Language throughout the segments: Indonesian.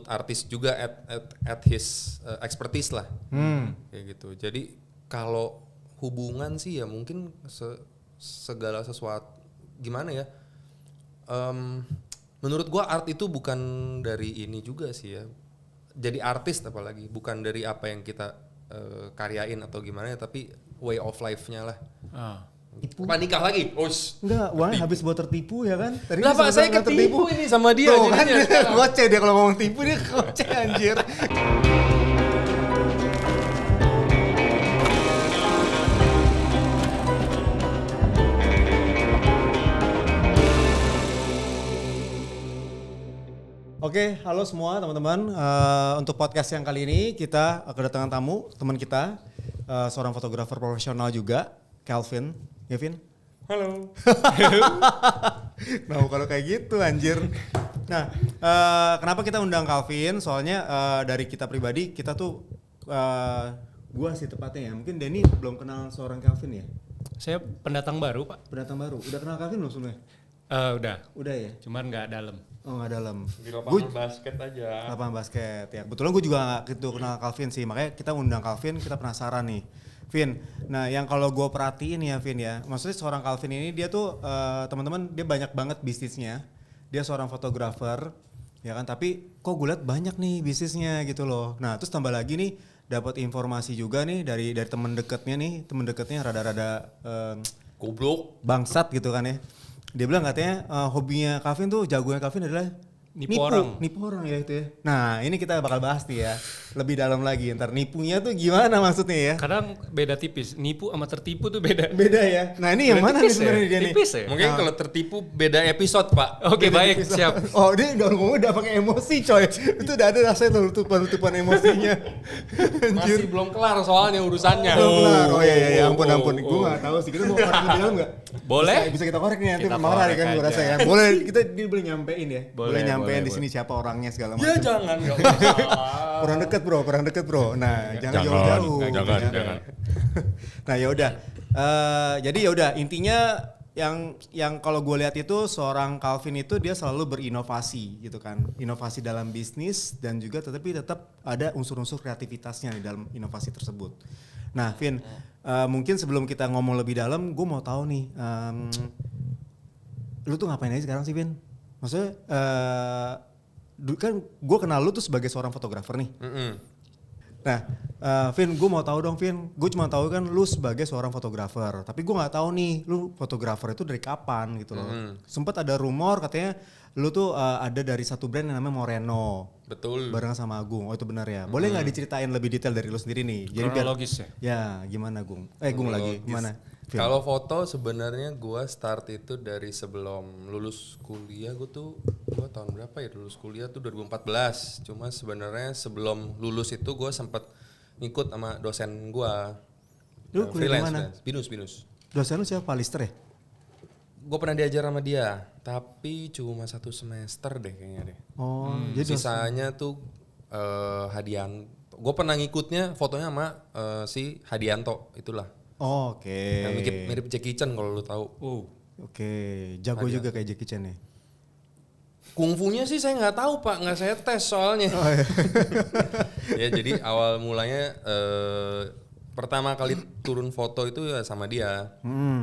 artis juga at his expertise lah. Kayak gitu. Jadi kalau hubungan sih ya mungkin segala sesuatu gimana ya? Menurut gua art itu bukan dari ini juga sih ya. Jadi artis apalagi bukan dari apa yang kita karyain atau gimana ya, tapi way of life-nya lah. Tipu. Apa nikah lagi? Enggak, uangnya habis buat tertipu ya kan? Tadi lah Pak, saya ketipu ini sama dia. Tuh kan, ngoceh dia kalau ngomong tipu dia ngoceh anjir. Oke, halo semua teman-teman. Untuk podcast yang kali ini kita kedatangan tamu, teman kita, seorang fotografer profesional juga, Calvin. Kevin? Halo. Nah, kalau kayak gitu anjir. Nah, kenapa kita undang Calvin? Soalnya dari kita pribadi, kita tuh, gua sih tepatnya ya. Mungkin Denny belum kenal seorang Calvin ya? Saya pendatang baru, Pak. Pendatang baru. Udah kenal Calvin belum sebelumnya? Udah. Udah ya? Cuman nggak dalam. Oh, nggak dalam. Di lapangan basket aja. Lapangan basket ya. Kebetulan gue juga nggak gitu kenal Calvin sih. Makanya kita undang Calvin, kita penasaran nih. Vin, nah yang kalau gue perhatiin ya Vin ya, maksudnya seorang Calvin ini dia tuh teman-teman dia banyak banget bisnisnya, dia seorang fotografer, ya kan, tapi kok gue liat banyak nih bisnisnya gitu loh. Nah terus tambah lagi nih dapat informasi juga nih dari teman dekatnya rada-rada goblok, bangsat gitu kan ya. Dia bilang katanya hobinya Calvin tuh jagonya Calvin adalah nipu orang ya itu ya. Nah ini kita bakal bahas nih ya lebih dalam lagi. Ntar nipunya tuh gimana maksudnya ya? Kadang beda tipis. Nipu sama tertipu tuh beda. Beda ya. Nah ini yang mana nih sebenarnya dia nih? Tipis ya. mungkin kalau tertipu beda episode Pak. Oke, baik, Episode. siap. Oh dia udah pakai emosi coy. Itu udah ada rasanya tutupan emosinya. Masih belum kelar soalnya urusannya. Belum kelar. Oh iya ampun. Gue nggak tahu sih. Kita mau korek di dalam nggak? Boleh. Bisa kita korek nih nanti Kita marah korek kan gue aja. rasa ya. Boleh dia boleh nyampein ya. Boleh, nyampein di boleh. sini siapa orangnya segala macam. Ya jangan enggak usah. kurang deket bro. Nah jangan jauh-jauh. Jangan. Nah yaudah. Jadi yaudah intinya yang kalau gue lihat itu seorang Calvin itu dia selalu berinovasi gitu kan, inovasi dalam bisnis dan juga tetap ada unsur-unsur kreativitasnya di dalam inovasi tersebut. Nah Vin, mungkin sebelum kita ngomong lebih dalam, gue mau tahu nih, lu tuh ngapain aja sekarang sih Vin? Maksudnya kan gue kenal lu tuh sebagai seorang fotografer nih. Nah, Vin, gue mau tahu dong, Vin. Gue cuma tahu kan lu sebagai seorang fotografer, tapi gue nggak tahu nih, lu fotografer itu dari kapan gitu loh. Sempat ada rumor katanya lu tuh ada dari satu brand yang namanya Moreno. Betul. Bareng sama Agung. Oh itu benar ya. Boleh nggak diceritain lebih detail dari lu sendiri nih? Jadi Kronologis ya? Ya, gimana Gung? Gung lagi, gimana? Vin? Kalau foto sebenarnya gue start itu dari sebelum lulus kuliah. Gue tahun berapa ya lulus kuliah tuh 2014. Cuma sebenarnya sebelum lulus itu gue sempat ngikut sama dosen gue. Lu kuliah di mana? Binus. Dosen lu siapa? Lister ya? Gue pernah diajar sama dia, tapi cuma 1 semester deh kayaknya deh. Oh, jadi Sisanya tuh Hadianto. Gue pernah ngikutnya fotonya sama si Hadianto itulah. Oh, oke. Yang mirip Jackie Chan kalau lu tahu. Oke, jago juga kayak Jackie Chan ya. Kungfunya sih saya nggak tahu Pak, nggak saya tes soalnya. Oh, iya. Ya jadi awal mulanya pertama kali turun foto itu ya sama dia,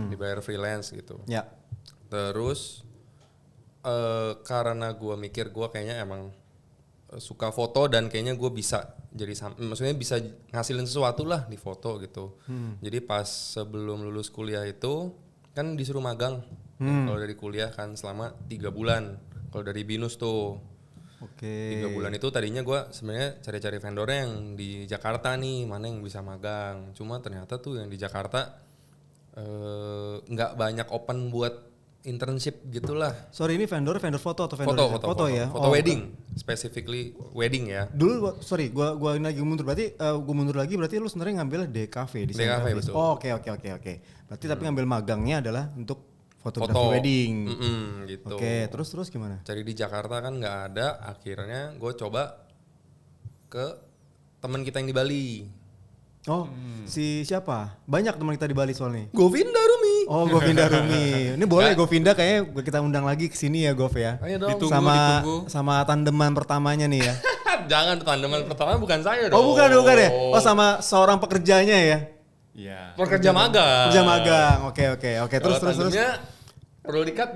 dibayar freelance gitu. Ya. Terus karena gue mikir gue kayaknya emang suka foto dan kayaknya gue bisa maksudnya bisa ngasilin sesuatu lah di foto gitu. Jadi pas sebelum lulus kuliah itu kan disuruh magang. Kalau dari kuliah kan selama 3 bulan. Kalau dari Binus tuh. Oke. 3 bulan itu tadinya gue sebenarnya cari-cari vendornya yang di Jakarta nih, mana yang bisa magang. Cuma ternyata tuh yang di Jakarta nggak banyak open buat internship gitulah. Sorry, ini vendor foto atau vendor Foto ya? Foto wedding, specifically wedding ya. Dulu gua ini lagi mundur berarti gua mundur lagi berarti lu sebenarnya ngambil DKV di sana. DKV, betul. Oh, oke. Berarti tapi ngambil magangnya adalah untuk fotografi wedding. Gitu. Oke, terus gimana? Cari di Jakarta kan nggak ada, akhirnya gue coba ke teman kita yang di Bali. Oh, si siapa? Banyak teman kita di Bali soalnya. Govinda Rumi. Oh, Govinda Rumi. Ini boleh Govinda kayaknya kita undang lagi ke sini ya, Gov ya. Ayo dong. Ditunggu. Sama tandeman pertamanya nih ya. Jangan, tandeman pertama bukan saya dong. Oh bukan ya? Oh sama seorang pekerjanya ya? Iya. Pekerja magang. Pekerja magang, oke. Terus. Tandemnya perlu di-cut.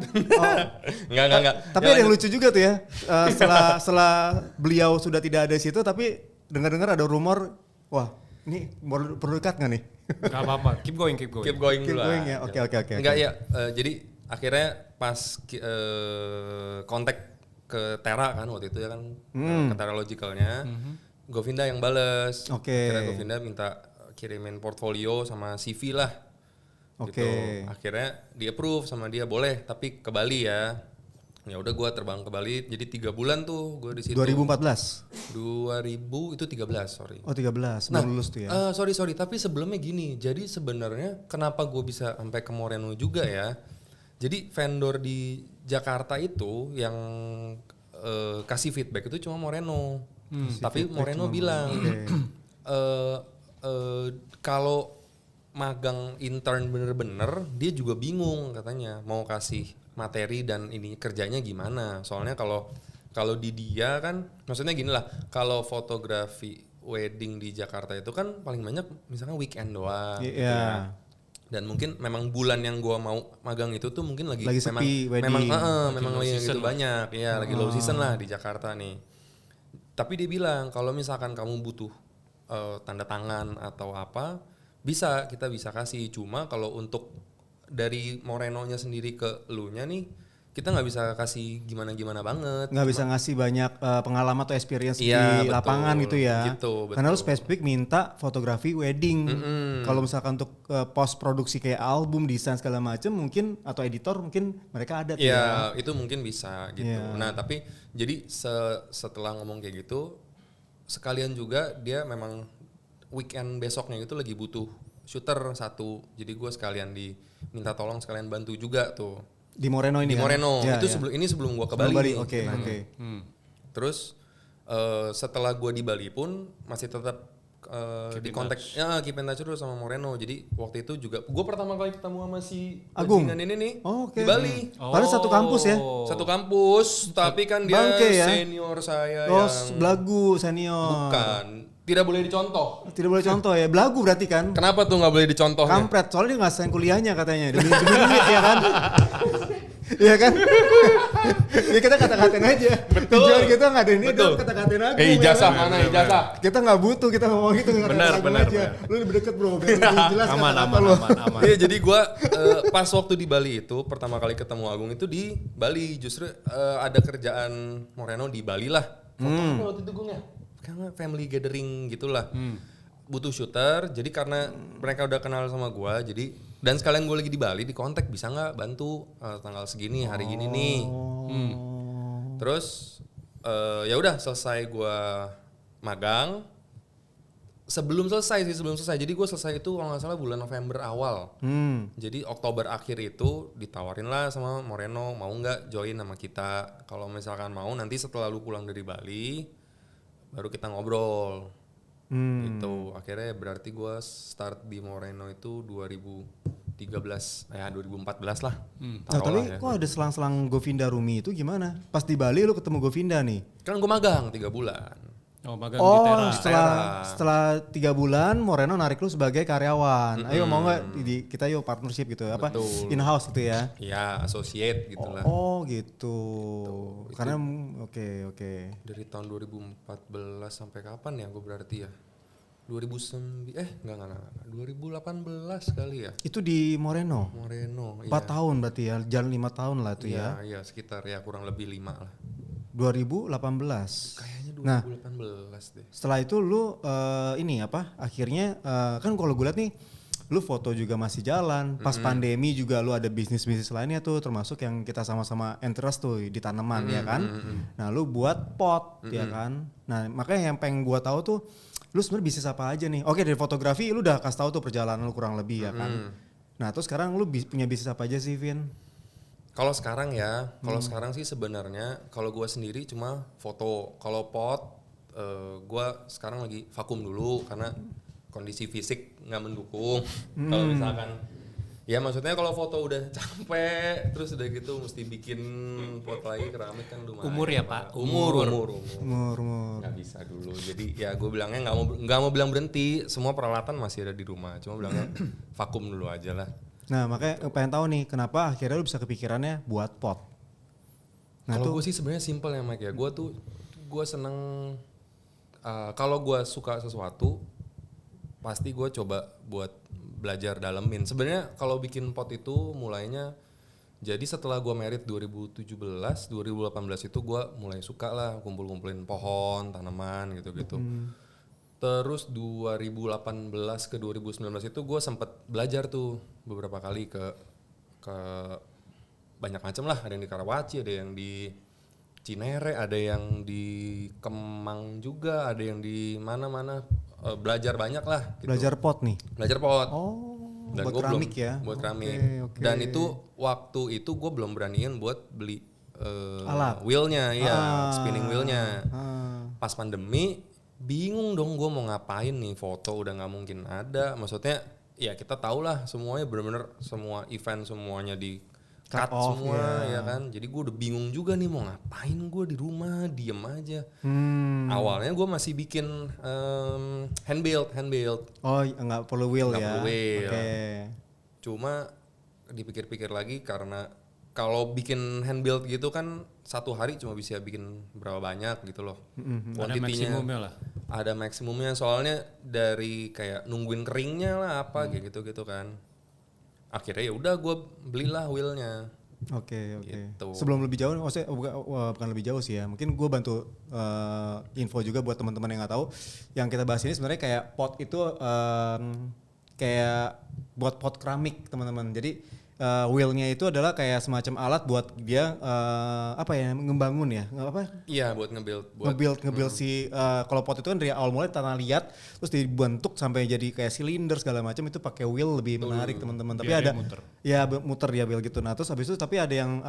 Enggak. Tapi ada yang lucu juga tuh ya, setelah beliau sudah tidak ada di situ, tapi dengar-dengar ada rumor, wah ini perlu di-cut nggak nih? Gak apa-apa, keep going Keep going Keep dulu going lah. ya, oke. Enggak ya, jadi akhirnya pas kontak ke Tera kan waktu itu ya kan, ke Tera Logicalnya, Govinda yang bales. Oke. Akhirnya Govinda minta kirimin portfolio sama CV lah. Oke. Gitu. Akhirnya di approve sama dia, boleh tapi ke Bali ya. Ya udah gue terbang ke Bali, jadi 3 bulan tuh gue di situ. 2014? 2000 itu 13, sorry. Oh 13, belum lulus tuh ya? Sorry, tapi sebelumnya gini, jadi sebenarnya kenapa gue bisa sampai ke Moreno juga ya? Jadi vendor di Jakarta itu yang kasih feedback itu cuma Moreno. Tapi Moreno bilang kalau magang intern bener-bener dia juga bingung katanya mau kasih materi dan ini kerjanya gimana. Soalnya kalau di dia kan maksudnya gini lah, kalau fotografi wedding di Jakarta itu kan paling banyak misalkan weekend doang. Iya. Gitu ya. Dan mungkin memang bulan yang gua mau magang itu tuh mungkin lagi sepi wedding. memang lagi gitu banyak. Ya, lagi low season lah di Jakarta nih. Tapi dia bilang kalau misalkan kamu butuh tanda tangan atau apa, kita bisa kasih. Cuma kalau untuk dari Moreno-nya sendiri ke elunya nih, kita nggak bisa kasih gimana-gimana banget. Nggak bisa ngasih banyak pengalaman atau experience Iya, di betul. lapangan gitu ya. Gitu, Karena lu betul. spesifik minta fotografi wedding. Kalau misalkan untuk post produksi kayak album, desain segala macam mungkin atau editor mungkin mereka ada tuh ya. Ya, itu mungkin bisa gitu. Iya. Nah, tapi jadi setelah ngomong kayak gitu, sekalian juga dia memang weekend besoknya itu lagi butuh shooter satu. Jadi gue sekalian diminta tolong sekalian bantu juga tuh. Di Moreno ini Di kan? Moreno. Ya, Itu ya. sebelum gue ke Sebelum Bali. Oke. Terus setelah gue di Bali pun masih tetap di kontak keep in touch terus sama Moreno. Jadi waktu itu juga gue pertama kali ketemu sama si Agung. bajingan ini nih Oh, oke. di Bali. Padahal satu kampus ya? Satu kampus, tapi kan dia Bangke ya? senior saya Oh, yang belagu senior. bukan, tidak boleh dicontoh. Tidak boleh contoh ya. Belagu berarti kan? Kenapa tuh nggak boleh dicontohnya? Kampret, soalnya dia ngasain kuliahnya katanya. Demi duit ya kan? Iya kan? Ya kita kata-katain aja. Betul. Tujuan kita nggak ada ini, Betul. kata-katain aku. Ijazah ya kan? mana ijazah? Kita nggak butuh, kita ngomong gitu. Benar. Aja. Lu lebih deket bro, biar lebih jelas Aman. kata-kata lu. Iya, jadi gue pas waktu di Bali itu pertama kali ketemu Agung itu di Bali. Justru ada kerjaan Moreno di Bali lah. Foto apa waktu itu Gung ya? Karena family gathering gitulah. Butuh shooter, jadi karena mereka udah kenal sama gue, jadi dan sekalian gue lagi di Bali, di kontak bisa nggak bantu tanggal segini hari gini nih. Terus ya udah selesai gue magang. Sebelum selesai, jadi gue selesai itu kalau nggak salah bulan November awal. Jadi Oktober akhir itu ditawarin lah sama Moreno, mau nggak join sama kita. Kalau misalkan mau, nanti setelah lu pulang dari Bali baru kita ngobrol. Gitu. Akhirnya berarti gue start di Moreno itu 2013, 2014 lah. Nah, tapi kok ada selang-selang Govinda Rumi itu gimana? Pas di Bali lu ketemu Govinda nih. Kan gue magang 3 bulan. Oh, magang di Tera. setelah 3 bulan Moreno narik lu sebagai karyawan. Ayo mau nggak kita yuk partnership gitu, apa in house gitu ya? Iya, associate gitulah. Oh gitu. Karena oke. Dari tahun 2014 sampai kapan ya gue berarti ya? 2009 enggak 2018 kali ya. Itu di Moreno. Moreno. 4 tahun berarti ya, jalan 5 tahun lah itu ya. Iya, sekitar ya kurang lebih 5 lah. 2018. Kayaknya 2018 deh. Setelah itu lu akhirnya kan kalau gue liat nih lu foto juga masih jalan. Pas pandemi juga lu ada bisnis-bisnis lainnya tuh, termasuk yang kita sama-sama interest tuh di tanaman ya kan. Nah lu buat pot ya kan. Nah makanya yang pengen gua tahu tuh lu sebenarnya bisnis apa aja nih. Oke, dari fotografi lu udah kasih tahu tuh perjalanan lu kurang lebih ya kan. Nah terus sekarang lu punya bisnis apa aja sih Vin? Kalau sekarang ya, sekarang sih sebenarnya kalau gua sendiri cuma foto. Kalau pot gua sekarang lagi vakum dulu karena kondisi fisik nggak mendukung. Kalau misalkan Ya maksudnya kalau foto udah capek, terus udah gitu mesti bikin foto lagi keramik kan lumayan. Umur ya, Pak? Umur. Umur. Nggak bisa dulu. Jadi ya gue bilangnya nggak mau bilang berhenti. Semua peralatan masih ada di rumah. Cuma bilangnya vakum dulu aja lah. Nah makanya pengen tahu nih kenapa akhirnya lu bisa kepikirannya buat pot. Nah Kalau gue sih sebenarnya simple ya Mike ya. Gue seneng kalau gue suka sesuatu pasti gue coba buat belajar dalemin. Sebenarnya kalau bikin pot itu mulainya jadi setelah gue merit 2017, 2018 itu gue mulai suka lah kumpul-kumpulin pohon, tanaman gitu-gitu. Terus 2018 ke 2019 itu gue sempet belajar tuh beberapa kali ke banyak macam lah. Ada yang di Karawaci, ada yang di Cinere, ada yang di Kemang juga, ada yang di mana-mana. Belajar banyak lah. Gitu. belajar pot nih. Belajar pot. Oh. Dan Buat gua keramik belum, ya. Buat keramik. Oke. Dan itu waktu itu gue belum beraniin buat beli Alat. wheelnya, ya spinning wheelnya. Ah. Pas pandemi bingung dong gue mau ngapain nih, foto udah nggak mungkin ada. Maksudnya ya kita tahu lah semuanya bener-bener semua event semuanya di cut off, semua ya kan. Jadi gue udah bingung juga nih mau ngapain, gue di rumah diem aja. Awalnya gue masih bikin hand build. Oh nggak perlu wheel Nggak ya. perlu wheel. Oke. Cuma dipikir-pikir lagi karena kalau bikin hand build gitu kan satu hari cuma bisa bikin berapa banyak gitu loh. Ada maksimumnya lah. Ada maksimumnya soalnya dari kayak nungguin keringnya lah apa kayak gitu kan. Akhirnya ya udah gue belilah wheelnya. Oke. Gitu. Sebelum lebih jauh, maksudnya bukan lebih jauh sih ya. Mungkin gue bantu info juga buat teman-teman yang nggak tahu. Yang kita bahas ini sebenarnya kayak pot itu kayak buat pot keramik teman-teman. Jadi wheelnya itu adalah kayak semacam alat buat dia apa ya, ngebangun ya, Iya buat nge-build. ngebuild si kalau pot itu kan dari awal mulai tanah liat terus dibentuk sampai jadi kayak silinder segala macam, itu pakai wheel lebih menarik teman-teman. Tapi Biar ada dia muter. ya muter dia wheel gitu. Nah terus habis itu tapi ada yang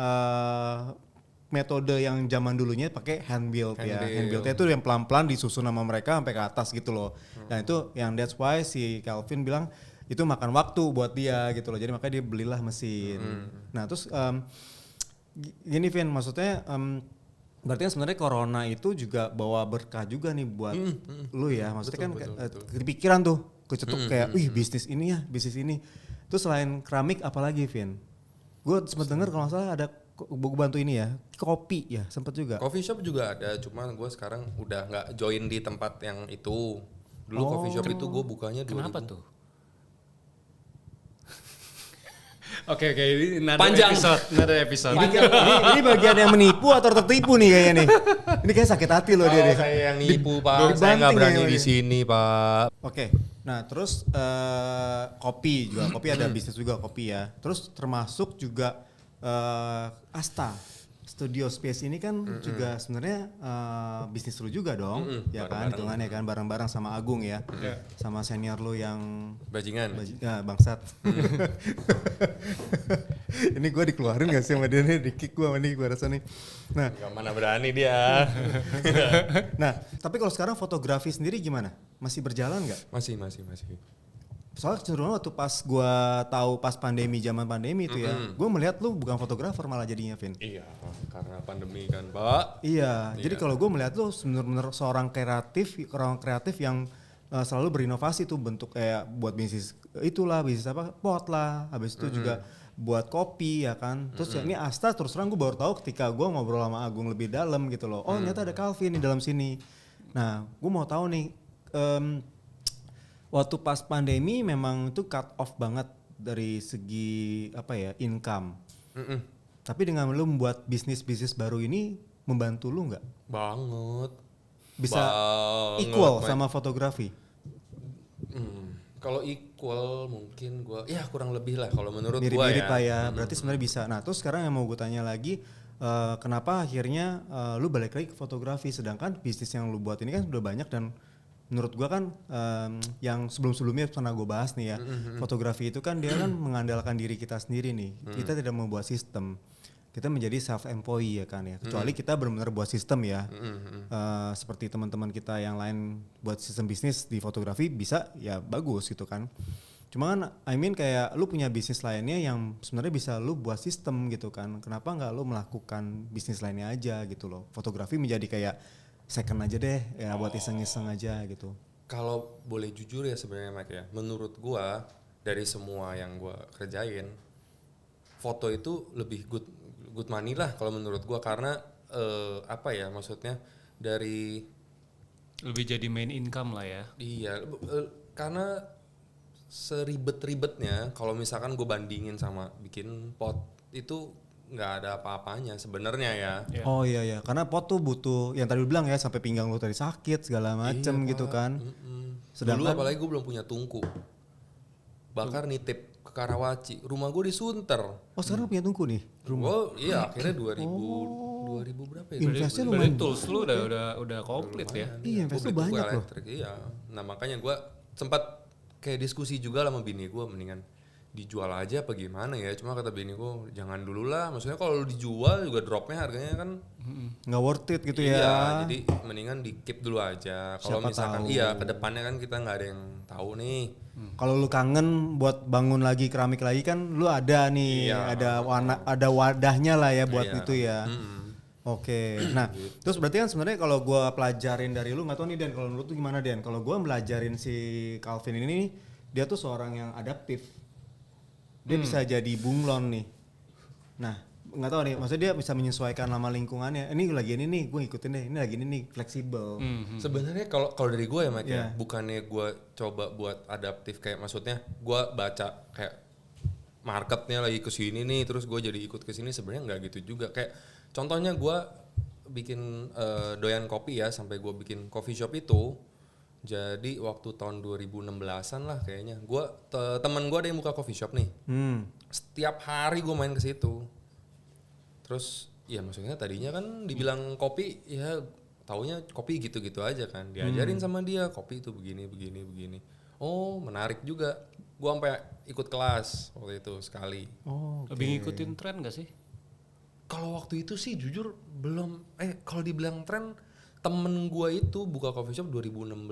metode yang zaman dulunya pakai hand build ya. Hand buildnya itu yang pelan-pelan disusun sama mereka sampai ke atas gitu loh. Dan itu yang that's why si Calvin bilang itu makan waktu buat dia gitu loh. Jadi makanya dia belilah mesin. Nah terus gini Vin, maksudnya berarti kan sebenarnya corona itu juga bawa berkah juga nih buat lu ya. Maksudnya betul, kan kepikiran tuh kecetuk kayak wih bisnis ini ya, bisnis ini. Terus selain keramik apalagi Vin? Gue sempat denger kalau nggak salah ada gue bantu ini ya, kopi ya sempet juga. Coffee shop juga ada, cuman gue sekarang udah nggak join di tempat yang itu. Dulu coffee shop itu gue bukanya 2000. Kenapa tuh? Oke, ini Panjang. episode. Ini bagian yang menipu atau tertipu nih kayaknya nih. Ini kayak sakit hati loh dia. Saya yang nipu Pak, saya nggak berani di sini Pak. Oke, nah terus kopi juga, kopi ada bisnis juga kopi ya. Terus termasuk juga Asta Studio Space ini kan juga sebenarnya bisnis lu juga dong, ya kan, hitungannya kan bareng-bareng sama Agung ya, sama senior lu yang bajingan, bangsat. Ini gue dikeluarin gak sih sama dia nih, di kick gue sama nih gue rasa nih. Nah, gak mana berani dia. Nah, tapi kalau sekarang fotografi sendiri gimana? Masih berjalan nggak? Masih. Soalnya cenderung waktu pas gue tahu pas zaman pandemi itu ya, gue melihat lu bukan fotografer malah jadinya, Vin. Iya, karena pandemi kan, Pak. Iya. Jadi kalau gue melihat lu benar-benar orang kreatif yang selalu berinovasi tuh bentuk kayak buat bisnis itulah, bisnis apa, pot lah, habis itu juga buat kopi ya kan. Terus ini Asta terus terang gue baru tahu ketika gue ngobrol sama Agung lebih dalam gitu loh. Oh ternyata ada Calvin di dalam sini. Nah, gue mau tahu nih. Waktu pas pandemi memang itu cut off banget dari segi apa ya, income. Tapi dengan lu membuat bisnis baru ini membantu lu nggak? Banget. Bisa equal sama fotografi? Kalau equal mungkin gue, ya kurang lebih lah kalau menurut gue ya. Mirip-mirip lah ya, berarti sebenarnya bisa. Nah terus sekarang yang mau gue tanya lagi, kenapa akhirnya lu balik lagi ke fotografi sedangkan bisnis yang lu buat ini kan sudah banyak dan menurut gua kan yang sebelum-sebelumnya pernah gue bahas nih ya, fotografi itu kan dia kan mengandalkan diri kita sendiri nih. Kita tidak membuat sistem, kita menjadi self employee ya kan ya. Kecuali kita benar-benar buat sistem ya, seperti teman-teman kita yang lain buat sistem bisnis di fotografi bisa ya bagus gitu kan. Cuman I mean kayak lu punya bisnis lainnya yang sebenarnya bisa lu buat sistem gitu kan. Kenapa nggak lu melakukan bisnis lainnya aja gitu loh. Fotografi menjadi kayak second aja deh ya buat iseng-iseng aja gitu. Kalau boleh jujur ya sebenarnya Mike ya, menurut gua dari semua yang gua kerjain, foto itu lebih good money lah kalau menurut gua karena apa ya maksudnya dari Lebih jadi main income lah ya. iya karena seribet-ribetnya kalau misalkan gue bandingin sama bikin pot itu nggak ada apa-apanya sebenarnya ya. Iya. Oh iya ya, karena pot tuh butuh yang tadi lu bilang ya sampai pinggang lu tadi sakit segala macem Iya, gitu Pak. kan. Dulu Sedangkan apalagi gue belum punya tungku. Bakar nitip ke Karawaci, rumah gue di Sunter. oh sekarang lu punya tungku nih. Oh iya akhirnya 2000 berapa ya? Investnya Berarti lumayan. tools lu udah komplit ya. Iya, Gua investnya beli tungku banyak loh. elektrik, iya. Nah makanya gue sempat kayak diskusi juga lah sama bini gue mendingan dijual aja apa gimana ya. Cuma kata bini gue jangan dulu lah. Maksudnya kalau lu dijual juga dropnya harganya kan Nggak worth it gitu iya, ya. jadi mendingan di keep dulu aja. Kalau Siapa misalkan tahu. iya kedepannya kan kita nggak ada yang tahu nih. Kalau lu kangen buat bangun lagi keramik lagi kan lu ada nih, Iya. ada wadahnya lah ya buat Iya. itu ya. Oke, nah terus berarti kan sebenarnya kalau gua pelajarin dari lu nggak tahu nih Dan, kalau menurut lu gimana Dan? Kalau gua belajarin si Calvin ini, dia tuh seorang yang adaptif. Dia bisa jadi bunglon nih. Nah nggak tahu nih, maksudnya dia bisa menyesuaikan sama lingkungannya. Ini lagi ini nih, gue ikutin deh. Ini lagi ini nih, fleksibel. Sebenarnya kalau dari gue ya Mike Iya. ya, bukannya gue coba buat adaptif kayak maksudnya gue baca kayak marketnya lagi ke sini nih, terus gue jadi ikut ke sini sebenarnya nggak gitu juga. Kayak contohnya gue bikin doyan kopi ya, sampai gue bikin coffee shop itu. Jadi waktu tahun 2016-an lah kayaknya, gue temen gue ada yang buka coffee shop nih. Setiap hari gue main ke situ. Terus ya maksudnya tadinya kan dibilang kopi ya taunya kopi gitu-gitu aja kan. Diajarin sama dia kopi itu begini. Oh menarik juga. Gua sampai ikut kelas waktu itu sekali. Oh, Lebih ngikutin tren gak sih? Kalau waktu itu sih jujur belum kalau dibilang tren temen gua itu buka coffee shop 2016.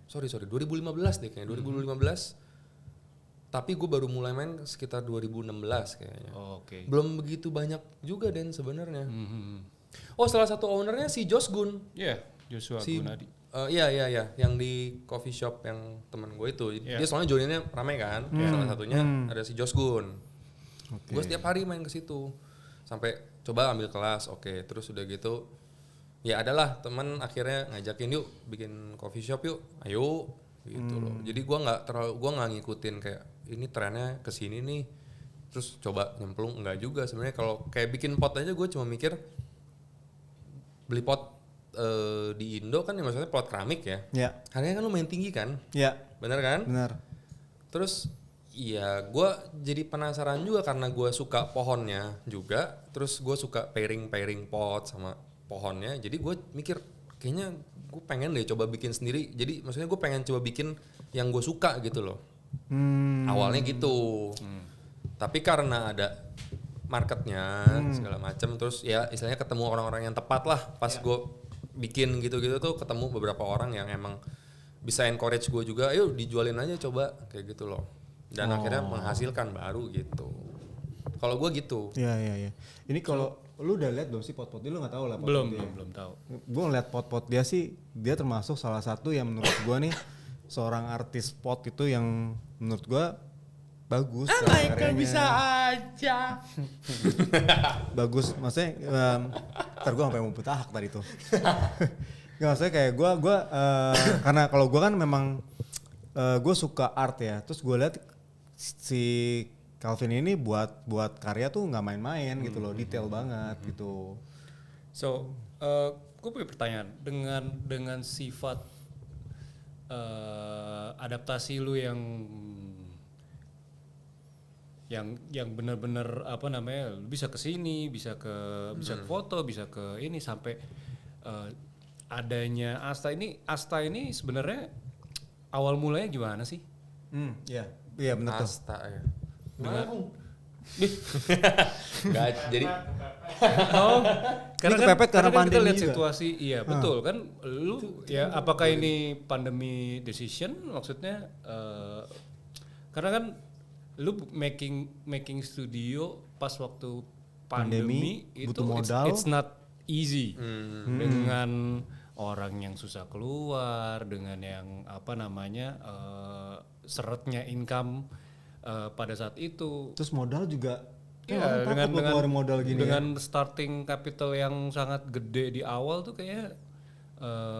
Sorry 2015 deh kayaknya 2015. Tapi gue baru mulai main sekitar 2016 kayaknya. Oh, oke. Belum begitu banyak juga Den sebenarnya. Mhm. Oh salah satu ownernya si Jos Gun. Iya, Joshua Si Gunadi. iya yang di coffee shop yang temen gue itu. Iya. Dia soalnya joinnya rame kan. Salah satunya ada si Jos Gun. Oke. Gue setiap hari main ke situ. Sampai coba ambil kelas. Oke, terus udah gitu ya adalah teman akhirnya ngajakin yuk bikin coffee shop yuk. Ayo gitu loh. Jadi gue nggak ngikutin kayak ini trennya kesini nih terus coba nyemplung enggak juga sebenarnya. Kalau kayak bikin pot aja gue cuma mikir beli pot di Indo kan ya maksudnya pot keramik ya Ya, harganya kan lumayan tinggi kan, ya, bener kan? benar. Terus iya gue jadi penasaran juga karena gue suka pohonnya juga, terus gue suka pairing pot sama pohonnya, jadi gue mikir kayaknya gue pengen deh coba bikin sendiri. Jadi maksudnya gue pengen coba bikin yang gue suka gitu loh. Awalnya gitu. Tapi karena ada marketnya segala macam, terus ya istilahnya ketemu orang-orang yang tepat lah pas gue bikin gitu-gitu tuh ketemu beberapa orang yang emang bisa encourage gue juga, ayo dijualin aja coba kayak gitu loh. Dan akhirnya menghasilkan baru gitu. Kalau gue gitu. Iya. Ini kalau lu udah lihat belum sih pot-pot dia? Lu nggak tahu lah pot-pot dia. Belum tahu. Gue ngeliat pot-pot dia sih, dia termasuk salah satu yang menurut gue nih seorang artis pot itu yang menurut gue bagus. Michael bisa aja. Bagus, maksudnya ntar gue sampai mau putahak tadi tuh. Nggak, maksudnya kayak gue karena kalau gue kan memang gue suka art ya. Terus gue lihat si Calvin ini buat karya tuh nggak main-main gitu loh, detail banget gitu. So, gue punya pertanyaan dengan sifat adaptasi lu yang benar-benar apa namanya, lu bisa ke sini, bisa ke foto, bisa ke ini sampai adanya Asta ini sebenarnya awal mulanya gimana sih? Iya benar tuh. Asta ya. Nggak, Jadi Ini kepepet karena kan kita pandemi lihat juga. situasi, iya betul kan, lu ya apakah ini pandemi decision, maksudnya Karena kan lu making studio pas waktu pandemi itu butuh modal. it's not easy. Dengan orang yang susah keluar, dengan yang apa namanya seretnya income pada saat itu. Terus modal juga Iya, dengan modal gini dengan starting capital yang sangat gede di awal tuh kayaknya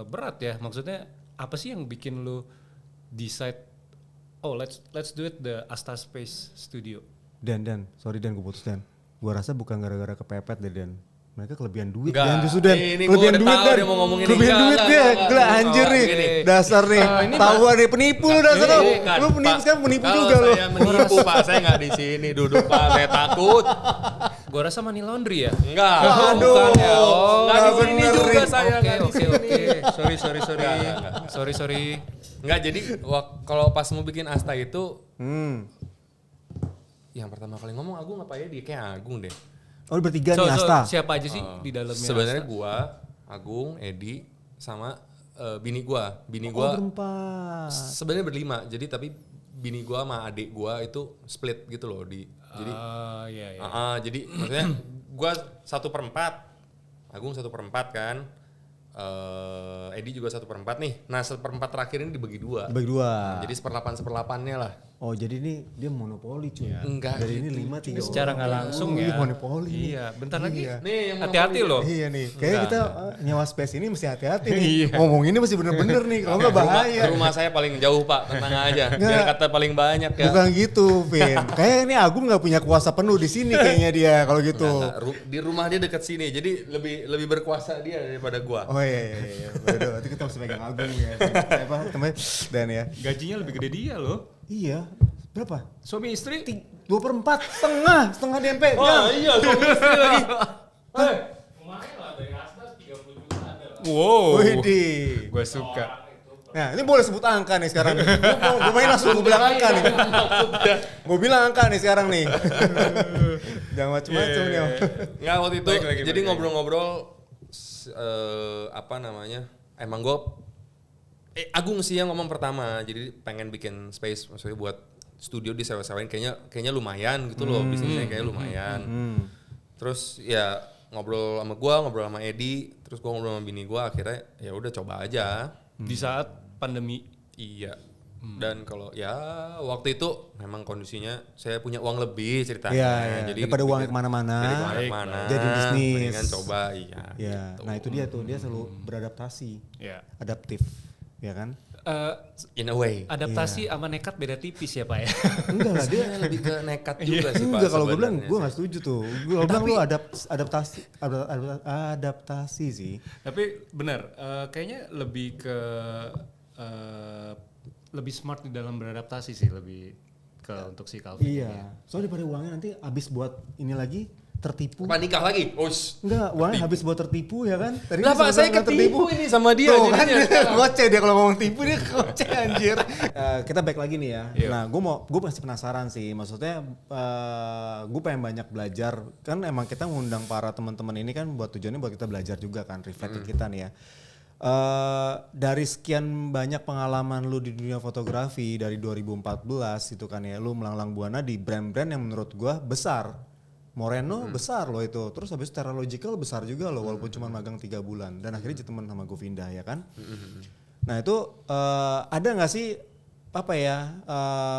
berat ya. Maksudnya apa sih yang bikin lu decide let's do it the Asta Space Studio. Dan sorry Dan gue putus Dan. Gua rasa bukan gara-gara kepepet deh Dan. Mereka kelebihan duit Enggak. Dan justru Dan. Ini Kelebihan gua udah duit tahu Dan. dia mau ngomong ini. Kelebihan Enggak, duit enggak, dia. enggak. Gila anjir nih. Gini. Dasar nih. Tahuan nih penipu lu dasar lu. Bukan, Lu penipu Pak. sekarang penipu Kalau juga lu. saya menipu Pak, saya nggak di sini duduk Pak, saya takut. Gua rasa money laundry ya. Enggak. Aduh. Bukan ya. Oh, nggak di Nggak sini bener juga nih. saya. Oke nggak di oke sini. oke. Sorry. Enggak, jadi kalau pas mau bikin Asta itu yang pertama kali ngomong Agung apa ya? Dia kayak Agung deh. Oh bertiga nih Asta. Siapa aja sih di dalamnya? Sebenarnya gua, Agung, Edi sama bini gua. Bini Oh gua berempat. sebenarnya berlima. Jadi tapi bini gua sama adik gua itu split gitu loh jadi Iya. jadi maksudnya gua 1/4, Agung 1/4 kan. Edi juga 1/4 nih. Nah 1/4 terakhir ini dibagi dua. Dibagi dua. Jadi 1/8/8-nya lah. Oh jadi ini dia monopoli cuy. Enggak. Dari ini 5-3 Secara nggak langsung ya. Monopoli. Iya, bentar lagi. Nih yang Hati-hati loh. Iya nih, kayaknya kita nyewa space ini mesti hati-hati nih. Iya. Ngomong ini mesti bener-bener nih, kalau nggak bahaya. Rumah saya paling jauh Pak, tenang aja. Biar Nggak. kata paling banyak ya. Bukan gitu, Vin. Kayaknya ini Agung nggak punya kuasa penuh di sini kayaknya dia kalau gitu. Nggak. Di rumah dia dekat sini, jadi lebih berkuasa dia daripada gua. Oh iya. Waduh, nanti kita mesti pegang Agung ya. Apa namanya? Dan ya. Gajinya lebih gede dia loh. Iya. Berapa? Suami istri? 2/4, setengah DMP. Iya, suami istri lagi. Kemarin lah dari Asta 30 juta ada lah. Wow. Widih. Gue suka. Nah ini boleh sebut angka nih sekarang. Gue main langsung gue bilang angka nih. Gue bilang angka nih sekarang nih. Jangan macem-macem nih. Nggak, waktu itu Baik lagi, jadi baik ngobrol-ngobrol apa namanya? Emang gue Agung sih yang ngomong pertama. Jadi pengen bikin space maksudnya buat studio disewa-sewain kayaknya lumayan gitu loh, bisnisnya kayak lumayan. Terus ya ngobrol sama gua, ngobrol sama Edi, terus gua ngobrol sama bini gua, akhirnya ya udah coba aja. Di saat pandemi. Iya. Dan kalau ya waktu itu memang kondisinya saya punya uang lebih ceritanya. Iya. Daripada uangnya kemana-mana. Jadi bisnis. Mendingan coba, iya. Ya, gitu. nah itu dia tuh, dia selalu beradaptasi, Ya. adaptif, ya kan? In a way. Adaptasi sama nekat beda tipis ya Pak ya. Enggak lah dia. Dia lebih ke nekat juga sih Pak. Enggak kalau gue bilang sebenarnya gue sih. nggak setuju tuh. Gue bilang lu adaptasi sih. Tapi benar, kayaknya lebih ke lebih smart di dalam beradaptasi sih, lebih ke untuk si Calvin. Iya. Soalnya daripada uangnya nanti habis buat ini lagi tertipu. Apa nikah lagi? Ush. Enggak, uangnya habis buat tertipu ya kan? Tadi Lah Pak, saya ketipu ini sama dia Tuh kan jadinya. ngoceh dia kalau ngomong tipu dia ngoceh anjir. Kita back lagi nih ya. Yuk. Nah, gue masih penasaran sih. Maksudnya gue pengen banyak belajar. Kan emang kita ngundang para teman-teman ini kan buat tujuannya buat kita belajar juga kan, reflect ke kita nih ya. Dari sekian banyak pengalaman lu di dunia fotografi dari 2014 itu kan ya, lu melanglang buana di brand-brand yang menurut gue besar. Moreno besar loh itu, terus habis secara logical besar juga loh walaupun cuma magang 3 bulan dan akhirnya jadi teman sama Govinda ya kan. Nah itu ada nggak sih apa ya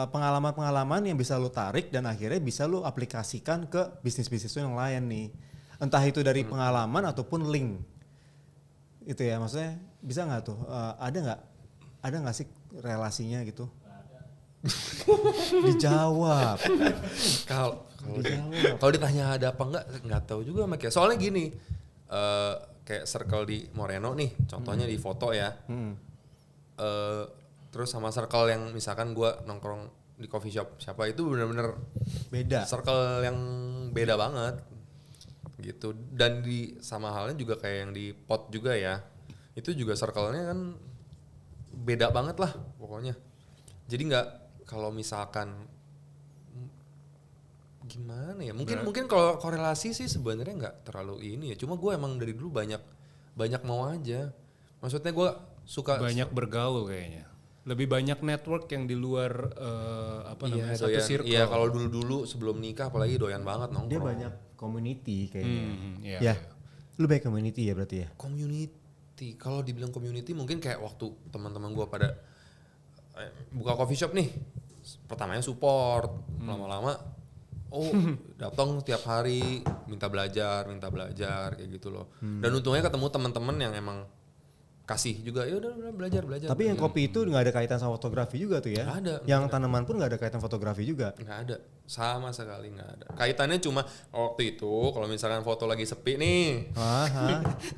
pengalaman-pengalaman yang bisa lu tarik dan akhirnya bisa lu aplikasikan ke bisnis-bisnis lu yang lain nih, entah itu dari pengalaman ataupun link itu ya, maksudnya bisa nggak tuh ada nggak sih relasinya gitu? Dijawab. Kalau ditanya ada apa nggak tahu juga Mak. Soalnya gini, kayak circle di Moreno nih, contohnya di foto ya. Terus sama circle yang misalkan gue nongkrong di coffee shop siapa itu bener-bener Beda. circle yang beda banget gitu. Dan di sama halnya juga kayak yang di pot juga ya, itu juga circle-nya kan beda banget lah pokoknya. Jadi nggak, kalau misalkan gimana ya, mungkin kalau korelasi sih sebenarnya nggak terlalu ini ya, cuma gue emang dari dulu banyak mau aja, maksudnya gue suka Banyak bergaul kayaknya. Lebih banyak network yang di luar satu doyan. circle. Iya, kalau dulu sebelum nikah apalagi doyan banget nongkrong. Dia banyak community kayaknya. Iya, Ya. Lu banyak community ya berarti ya? Community, kalau dibilang community mungkin kayak waktu teman-teman gua pada buka coffee shop nih, pertamanya support, lama-lama datang tiap hari minta belajar kayak gitu loh. Dan untungnya ketemu teman-teman yang emang kasih juga, ya udah belajar. Tapi yang kopi itu nggak ada kaitan sama fotografi juga tuh ya? Nggak ada, Yang tanaman pun nggak ada kaitan fotografi juga? nggak ada, sama sekali nggak ada. Kaitannya cuma waktu itu kalau misalkan foto lagi sepi nih,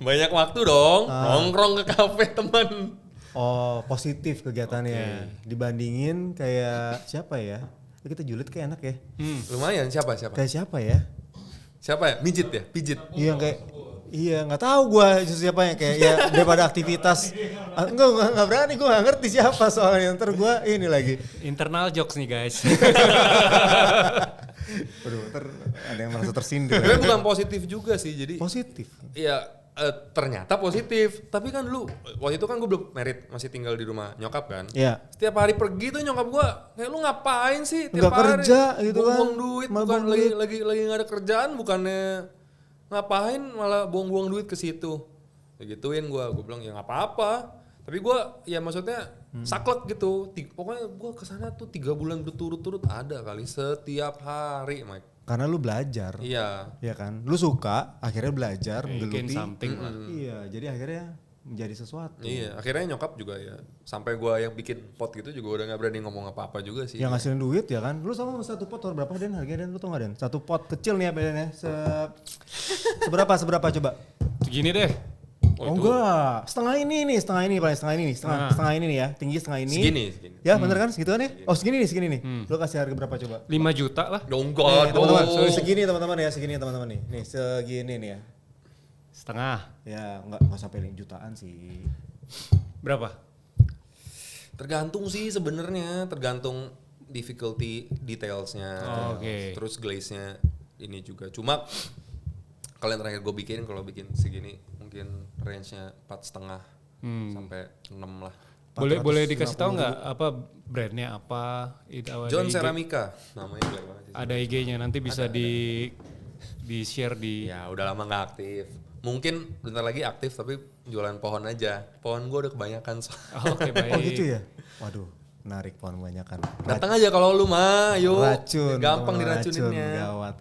banyak waktu dong nongkrong ke kafe teman. Oh, positif kegiatannya. Dibandingin kayak siapa ya? Kita julid kayak enak ya. Lumayan, siapa? Kayak siapa ya? Siapa ya? Pijit. Iya kayak nggak tahu gua siapa yang kayak ya daripada aktivitas. Enggak berani, gua nggak ngerti siapa soalnya. Ntar gua ini lagi. Internal jokes nih guys. Waduh, ntar ada yang merasa tersindir. Tapi bukan positif juga sih, jadi Positif. ya ternyata positif. Tapi kan dulu waktu itu kan gue belum married, masih tinggal di rumah nyokap kan. Iya. Setiap hari pergi tuh nyokap gue kayak lu ngapain sih tiap Nggak hari kerja gitu kan. buang duit, bukan lagi nggak ada kerjaan, bukannya ngapain malah buang-buang duit ke situ. Ya gituin gue bilang ya nggak apa-apa. Tapi gue ya maksudnya saklek gitu. Pokoknya gue kesana tuh 3 bulan berturut-turut ada kali setiap hari, Mike. Karena lu belajar. Iya. Iya kan? Lu suka, akhirnya belajar, Gain menggeluti. something lah. Iya, jadi akhirnya menjadi sesuatu. Iya, akhirnya nyokap juga ya. Sampai gua yang bikin pot gitu juga udah gak berani ngomong apa-apa juga sih. Yang ngasilin duit ya kan? Lu sama satu pot berapa Den harganya Den? Lu tau gak Den? Satu pot kecil nih ya Den ya? Seberapa coba? Segini deh. Oh enggak, setengah ini paling setengah ini nih, setengah ini nih ya, tinggi setengah ini. Segini. Ya bener kan, segitu kan ya? Oh segini nih. Lu kasih harga berapa coba? 5 juta lah. Enggak Teman-teman, dong. segini teman-teman ya, nih. Nih segini nih ya. Setengah. Ya nggak sampai 5 jutaan sih. Berapa? Tergantung sih sebenarnya, tergantung difficulty detailsnya. Oke. Terus glaze-nya ini juga. Cuma kalau yang terakhir gue bikin, kalau bikin segini mungkin range-nya 4,5 sampai 6 lah. Boleh dikasih tahu nggak apa brandnya apa? John Ceramica namanya, jelek banget sih. Ada IG-nya, nanti bisa di share di. Ya udah lama nggak aktif. Mungkin bentar lagi aktif tapi jualan pohon aja. Pohon gue udah kebanyakan. Oke, baik. Oh gitu ya? Waduh, menarik pohon kebanyakan. Datang aja kalau lu mah, yuk. Racun. Gampang racun, diracuninnya. Gawat.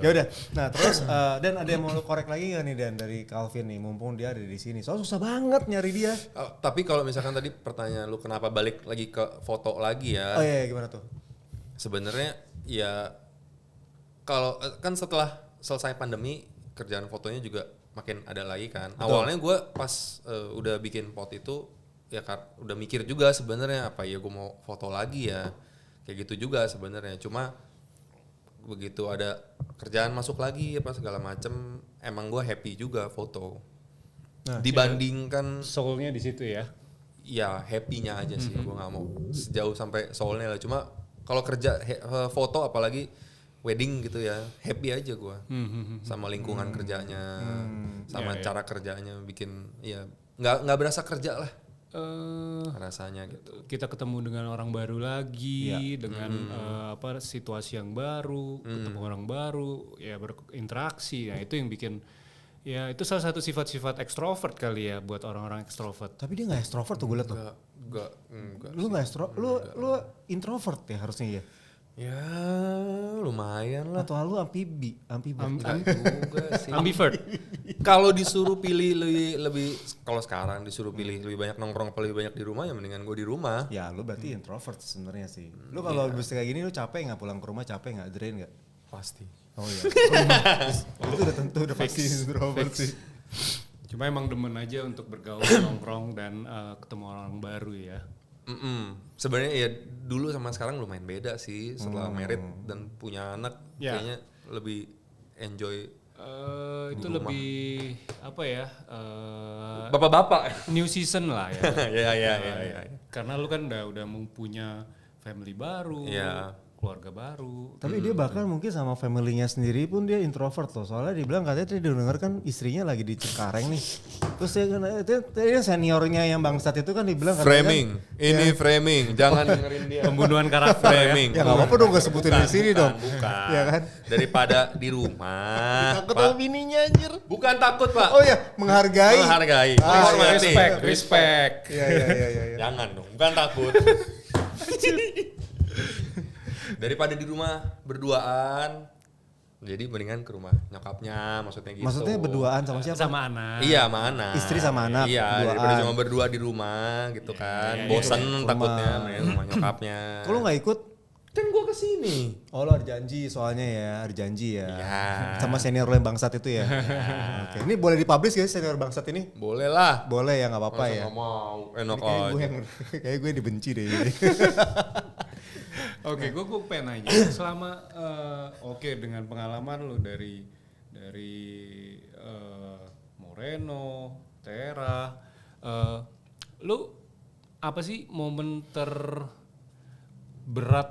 Ya udah. Nah, terus Dan ada yang mau lu korek lagi gak nih Dan dari Calvin nih, mumpung dia ada di sini. Soalnya susah banget nyari dia. Tapi kalau misalkan tadi pertanyaan lu kenapa balik lagi ke foto lagi ya? Oh iya, gimana tuh? Sebenarnya ya kalau kan setelah selesai pandemi kerjaan fotonya juga makin ada lagi kan. Betul. Awalnya gue pas udah bikin pot itu ya udah mikir juga sebenarnya apa ya gue mau foto lagi ya. Kayak gitu juga sebenarnya. Cuma begitu ada kerjaan masuk lagi apa segala macem, emang gue happy juga foto. Nah, dibandingkan Soul-nya di situ ya. ya happy-nya aja sih, gue nggak mau sejauh sampai soulnya lah. Cuma kalau kerja foto apalagi wedding gitu ya, happy aja gue sama lingkungan kerjanya, sama cara kerjanya bikin ya nggak berasa kerja lah rasanya gitu. Kita ketemu dengan orang baru lagi, dengan situasi yang baru, ketemu orang baru, ya berinteraksi. Nah itu yang bikin, ya itu salah satu sifat-sifat ekstrovert kali ya buat orang-orang ekstrovert. Tapi dia nggak ekstrovert tuh gue liat tuh. Enggak. Lu nggak lu introvert ya harusnya ya? Ya lumayan lah. Atau lu amfibi? Enggak juga sih. Ambivert. Kalau disuruh pilih lebih kalau sekarang disuruh pilih lebih banyak nongkrong apa lebih banyak di rumah, ya mendingan gue di rumah. Ya lu berarti introvert sebenarnya sih. Lu kalau bisa kayak gini lu capek nggak pulang ke rumah, capek nggak, drain nggak? Pasti. Oh iya. Itu udah tentu udah pasti introvert sih. Cuma emang demen aja untuk bergaul, nongkrong dan ketemu orang baru ya. Sebenarnya ya dulu sama sekarang lumayan beda sih setelah married dan punya anak, kayaknya lebih enjoy. Itu lebih apa ya? Bapak-bapak. New season lah ya. Ya. Karena lu kan udah punya family baru. Iya. keluarga baru. Tapi dia bahkan mungkin sama family-nya sendiri pun dia introvert loh. Soalnya dia bilang katanya dia denger kan istrinya lagi di Cengkareng nih. Terus dia seniornya yang bangsat itu kan dibilang Framing, ini framing, jangan dengerin dia. Pembunuhan karakter Framing. Ya nggak apa-apa dong gak sebutin di sini dong. Bukan. Ya kan? Daripada di rumah. Takut Pak. sama bininya anjir. Bukan takut Pak. Oh ya, menghargai. Menghargai. Ah, Menghormati. respect. Iya. Jangan dong, bukan takut. Daripada di rumah berduaan, jadi mendingan ke rumah nyokapnya, maksudnya gitu. Maksudnya berduaan sama siapa? Sama anak. Iya, sama anak. Istri sama anak, Iya, berduaan. daripada cuma berdua di rumah gitu kan. Bosen takutnya main rumah nyokapnya. Kalau nggak ikut? Kan gua kesini. Oh lo ada janji soalnya ya, ada janji ya. Iya. Sama senior lo yang bangsat itu ya. Oke, ini boleh dipublish guys senior bangsat ini? Boleh lah. Boleh ya nggak apa-apa Masa ya. nggak mau, enak Ini kayak gue aja. yang kayak gue dibenci deh. Oke, gue pengen nanya selama dengan pengalaman lu dari Moreno, Tera, lu apa sih momen terberat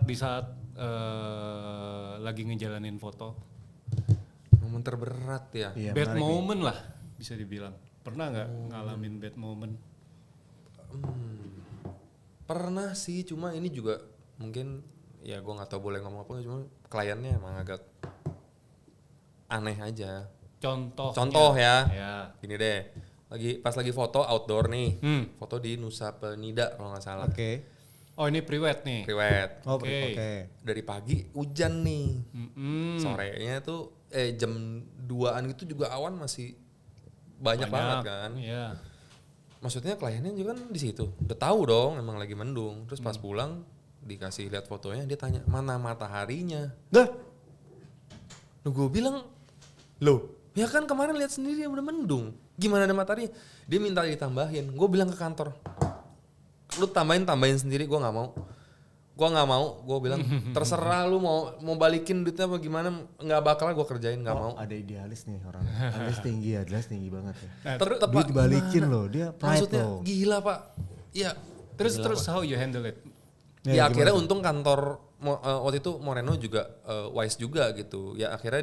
di saat lagi ngejalanin foto? Momen terberat ya. Iya, Bad menarik nih. moment lah bisa dibilang. Pernah nggak ngalamin bad moment? Pernah sih, cuma ini juga mungkin ya gue nggak tahu boleh ngomong apa nggak, cuma kliennya emang agak aneh aja. Contoh ya. Gini deh, pas lagi foto outdoor nih, foto di Nusa Penida kalau nggak salah. Oke. Oh ini pre-wed nih. Priwet. Oh, Oke. oke. Dari pagi hujan nih, sorenya tuh jam 2-an gitu juga awan masih banyak banget kan. Iya. Maksudnya kliennya juga kan di situ, udah tahu dong emang lagi mendung. Terus pas pulang dikasih lihat fotonya, dia tanya mana mataharinya. Dah. Lu gue bilang, loh ya kan kemarin lihat sendiri udah mendung, gimana ada mataharinya? Dia minta ditambahin. Gue bilang ke kantor, lu tambahin sendiri, gue nggak mau. Gue bilang terserah lu mau balikin duitnya apa gimana, nggak bakal gue kerjain, nggak mau. Ada idealis nih orang. Idealis tinggi banget ya. Tetep, Duit Pak, dibalikin gimana? loh, dia pride Maksudnya loh. gila Pak. Ya. Terus gila, Pak. how you handle it? Ya akhirnya untung kantor waktu itu Moreno juga wise juga gitu. Ya akhirnya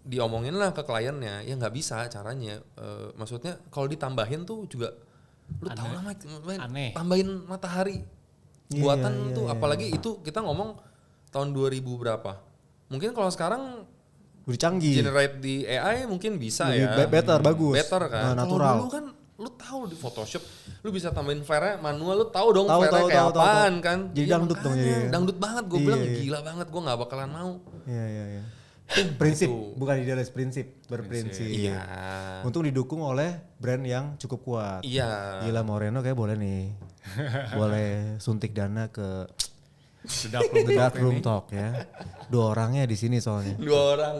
diomongin lah ke kliennya, ya nggak bisa caranya. Maksudnya kalau ditambahin tuh juga lu tau lah Aneh. tambahin matahari buatan tuh, apalagi itu kita ngomong tahun 2000 berapa. Mungkin kalau sekarang Udah canggih. generate di AI mungkin bisa Lebih ya. better, bagus. Better kan. Nah, Kalau natural. dulu kan lu tahu di Photoshop lu bisa tambahin flare manual, lu tahu dong Tahu, flare kayak tahu, apaan tahu. kan. Jadi Iya, dangdut dong makanya, jadi. dangdut banget, gue Iya, bilang iya. gila banget, gue nggak bakalan mau. Iya. Prinsip, bukan idealis, berprinsip. Iya. Untung didukung oleh brand yang cukup kuat. Iya. Gila Moreno kayak boleh nih. Boleh suntik dana ke The Dark Room Talk ya. 2 orangnya di sini soalnya. 2 orang.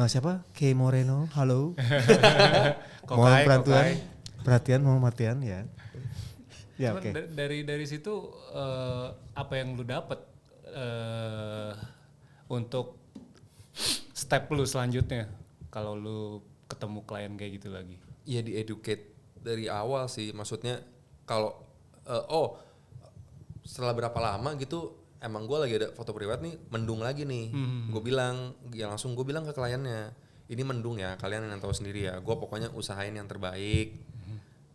Siapa? Kay Moreno, halo. Mohon Kokai, perhatian, Kokai. perhatian ya. Ya Cuman oke. dari situ apa yang lu dapet untuk step lu selanjutnya kalau lu ketemu klien kayak gitu lagi? Iya, di-educate dari awal sih. Maksudnya kalau setelah berapa lama gitu emang gue lagi ada foto priwet nih, mendung lagi nih. Gue bilang, ya langsung gue bilang ke kliennya, ini mendung ya, kalian yang tahu sendiri ya. Gue pokoknya usahain yang terbaik.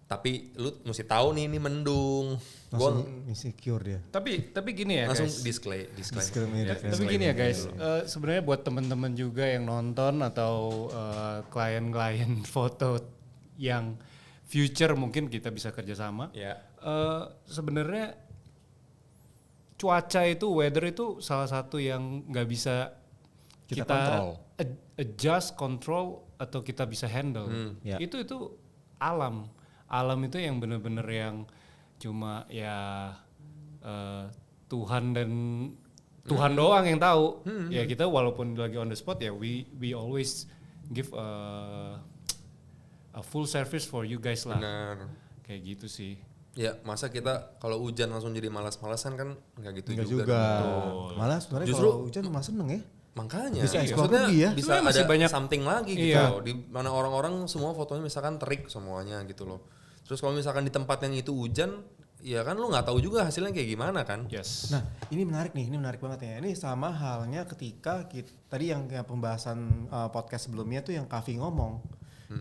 Tapi lu mesti tahu nih ini mendung. Langsung insecure dia. Tapi gini ya Langsung guys. disclaimer. Ya, tapi gini ya guys, sebenarnya buat teman-teman juga yang nonton atau klien-klien foto yang future mungkin kita bisa kerjasama. Ya. Sebenarnya cuaca itu, weather itu salah satu yang nggak bisa Kita kita kontrol. adjust, control atau kita bisa handle. Ya. Itu alam itu yang bener-bener yang cuma ya Tuhan doang yang tahu. Ya kita walaupun lagi on the spot ya we always give a full service for you guys lah. Benar. Kayak gitu sih. Ya masa kita kalau hujan langsung jadi malas-malasan kan nggak gitu Enggak juga. juga. dong. Malah sebenarnya Justru- kalau hujan malah seneng ya. Makanya Bisa explore maksudnya lebih ya. bisa Sebenarnya masih ada banyak- something lagi gitu Iya. loh. Di mana orang-orang semua fotonya misalkan terik semuanya gitu loh. Terus kalau misalkan di tempat yang itu hujan, ya kan lu nggak tahu juga hasilnya kayak gimana kan. Yes. Nah, ini menarik nih, ini menarik banget ya. Ini sama halnya ketika tadi yang pembahasan podcast sebelumnya tuh yang Kavi ngomong,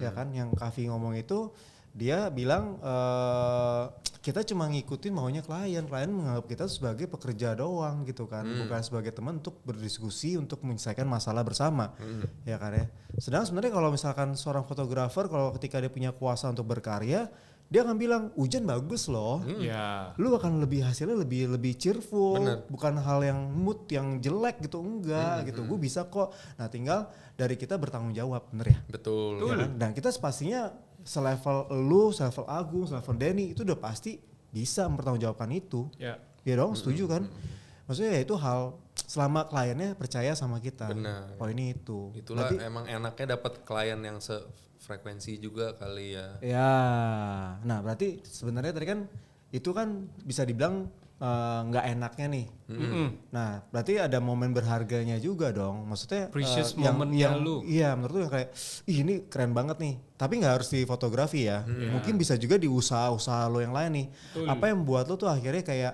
ya kan? Yang Kavi ngomong itu dia bilang kita cuma ngikutin maunya klien menganggap kita sebagai pekerja doang gitu kan, bukan sebagai teman untuk berdiskusi untuk menyelesaikan masalah bersama, ya kan ya. Sedangkan sebenarnya kalau misalkan seorang fotografer kalau ketika dia punya kuasa untuk berkarya, dia akan bilang hujan bagus loh, Ya. lu akan hasilnya lebih cheerful. Bener. Bukan hal yang mood yang jelek gitu, enggak gitu. Gue bisa kok. Nah tinggal dari kita bertanggung jawab, bener ya? Betul. Ya kan? Dan kita pastinya selevel lu, selevel Agung, selevel Denny itu udah pasti bisa mempertanggungjawabkan itu. Ya. Ya dong, setuju kan? Maksudnya ya itu hal selama kliennya percaya sama kita. Benar. Poinnya itu. Itulah Berarti, emang enaknya dapat klien yang sefrekuensi juga kali ya. ya, nah berarti sebenarnya tadi kan itu kan bisa dibilang nggak enaknya nih. Nah berarti ada momen berharganya juga dong. Maksudnya Precious yang momennya lu. Iya menurut lu yang kayak, ih ini keren banget nih. Tapi nggak harus di fotografi ya. Mungkin bisa juga di usaha-usaha lo yang lain nih. Apa yang buat lo tuh akhirnya kayak,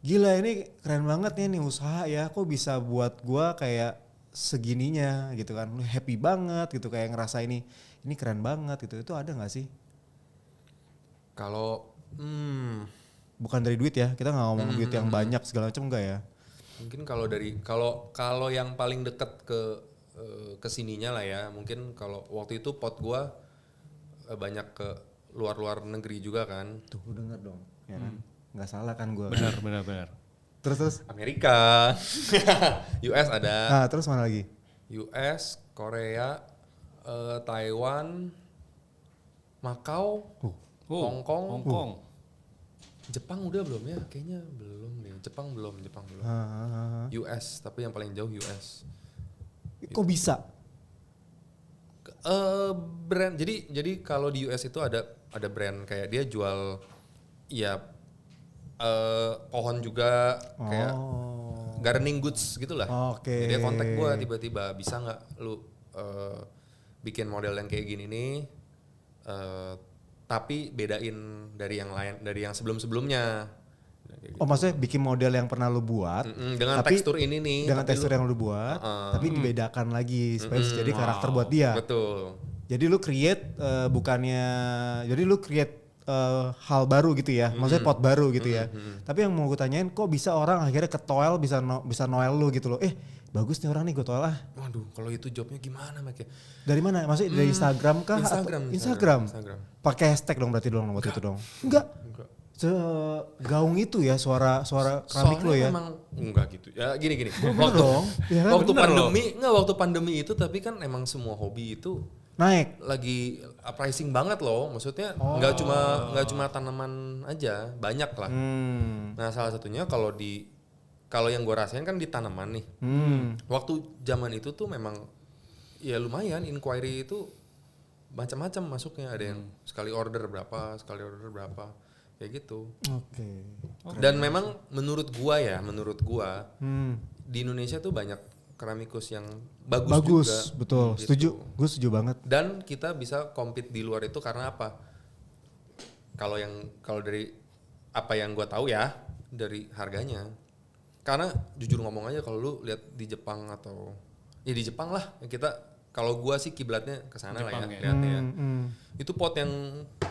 gila ini keren banget nih usaha ya. Kok bisa buat gua kayak segininya gitu kan. Lu happy banget gitu kayak ngerasa ini keren banget gitu. Itu ada nggak sih? Kalau Bukan dari duit ya, kita nggak ngomong duit yang banyak segala macam enggak ya. mungkin kalau yang paling deket ke sininya lah ya, mungkin kalau waktu itu pot gua banyak ke luar negeri juga kan. Tuh lu denger dong, ya kan? Nggak salah kan gue. Benar. Terus? Amerika, US ada, Nah terus mana lagi? US, Korea, Taiwan, Macau, Hong Kong. Jepang udah belum ya? Kayaknya belum deh. Jepang belum. US, tapi yang paling jauh US. Kok bisa? Brand. Jadi kalau di US itu ada brand kayak dia jual ya pohon juga kayak gardening goods gitulah. Oke. Jadi dia kontak gua tiba-tiba, bisa nggak lu bikin model yang kayak gini nih, tapi bedain dari yang lain, dari yang sebelum-sebelumnya. Oh maksudnya bikin model yang pernah lu buat, Dengan tapi tekstur ini nih. dengan tapi tekstur yang lu buat, tapi dibedakan lagi supaya jadi karakter buat dia. Betul. Jadi lu create jadi lu create hal baru gitu ya, maksudnya pot baru gitu ya. Tapi yang mau gue tanyain, kok bisa orang akhirnya ke toel bisa noel lu gitu loh? Bagus nih orang nih, gue toel ah. Waduh, kalau itu jobnya gimana Mak ya? Dari mana? Maksudnya dari Instagram kah? Instagram. Pakai hashtag dong berarti dong waktu itu dong? Enggak. Segaung itu ya suara keramik lo ya? Emang enggak gitu. Ya gini. Waktu pandemi itu tapi kan emang semua hobi itu naik lagi pricing banget loh. Maksudnya nggak cuma tanaman aja, banyak lah. Nah, salah satunya kalau yang gue rasain kan di tanaman nih. Waktu zaman itu tuh memang ya lumayan inquiry itu macam-macam masuknya, ada yang sekali order berapa kayak gitu. Oke. Dan memang menurut gua di Indonesia tuh banyak keramikus yang bagus juga. Betul. Gitu. Setuju. Gue setuju banget. Dan kita bisa compete di luar itu karena apa? Kalau dari apa yang gua tahu ya, dari harganya. Karena jujur ngomong aja, kalau lu lihat di Jepang atau ya di Jepang lah, kalau gua sih kiblatnya ke sana lah ya, lihatnya ya. Itu pot yang